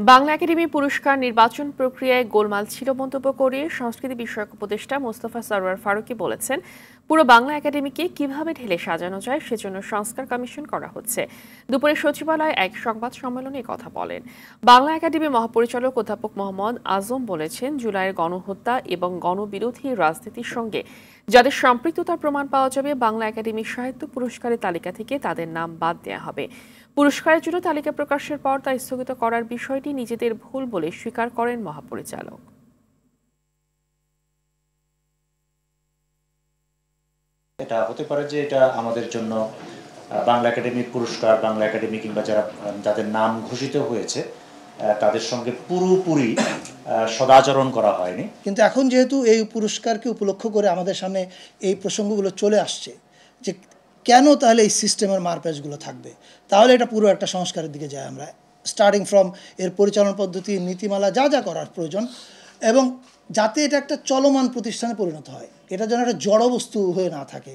Bangla academy পুরস্কার নির্বাচন প্রক্রিয়ায় গোলমাল ছিল মন্তব্য করে সংস্কৃতি বিষয়ক উপদেষ্টা মোস্তফা সরওয়ার ফারুকী বলেছেন, পুরো বাংলা একাডেমিকে কিভাবে ঢেলে সাজানো যায় সেজন্য সংস্কার কমিশন করা হচ্ছে। দুপুরে সচিবালয়ে এক সংবাদ সম্মেলনে কথা বলেন বাংলা একাডেমি মহাপরিচালক অধ্যাপক মোহাম্মদ আজম। বলেছেন, জুলাইয়ের গণহত্যা এবং গণবিরোধী রাজনীতির সঙ্গে যাদের সম্পৃক্ততার প্রমাণ পাওয়া যাবে, বাংলা একাডেমি সাহিত্য পুরস্কারের তালিকা থেকে তাদের নাম বাদ দেওয়া হবে। পুরস্কারের জন্য তালিকা প্রকাশের পর তা স্থগিত করার বিষয়টি নিজেদের ভুল বলে স্বীকার করেন মহাপরিচালক। এটা হতে পারে যে এটা আমাদের জন্য বাংলা একাডেমি পুরস্কার, বাংলা একাডেমি কিংবা যাদের নাম ঘোষিত হয়েছে তাদের সঙ্গে পুরোপুরি সদাচরণ করা হয়নি। কিন্তু এখন যেহেতু এই পুরস্কারকে উপলক্ষ করে আমাদের সামনে এই প্রসঙ্গগুলো চলে আসছে যে কেন তাহলে এই সিস্টেমের মারপ্যাচগুলো থাকবে, তাহলে এটা পুরো একটা সংস্কারের দিকে যায়। আমরা স্টার্টিং ফ্রম এর পরিচালনা পদ্ধতি, নীতিমালা, যা যা করার প্রয়োজন, এবং যাতে এটা একটা চলমান প্রতিষ্ঠানে পরিণত হয়, এটা যেন একটা জড়বস্তু হয়ে না থাকে।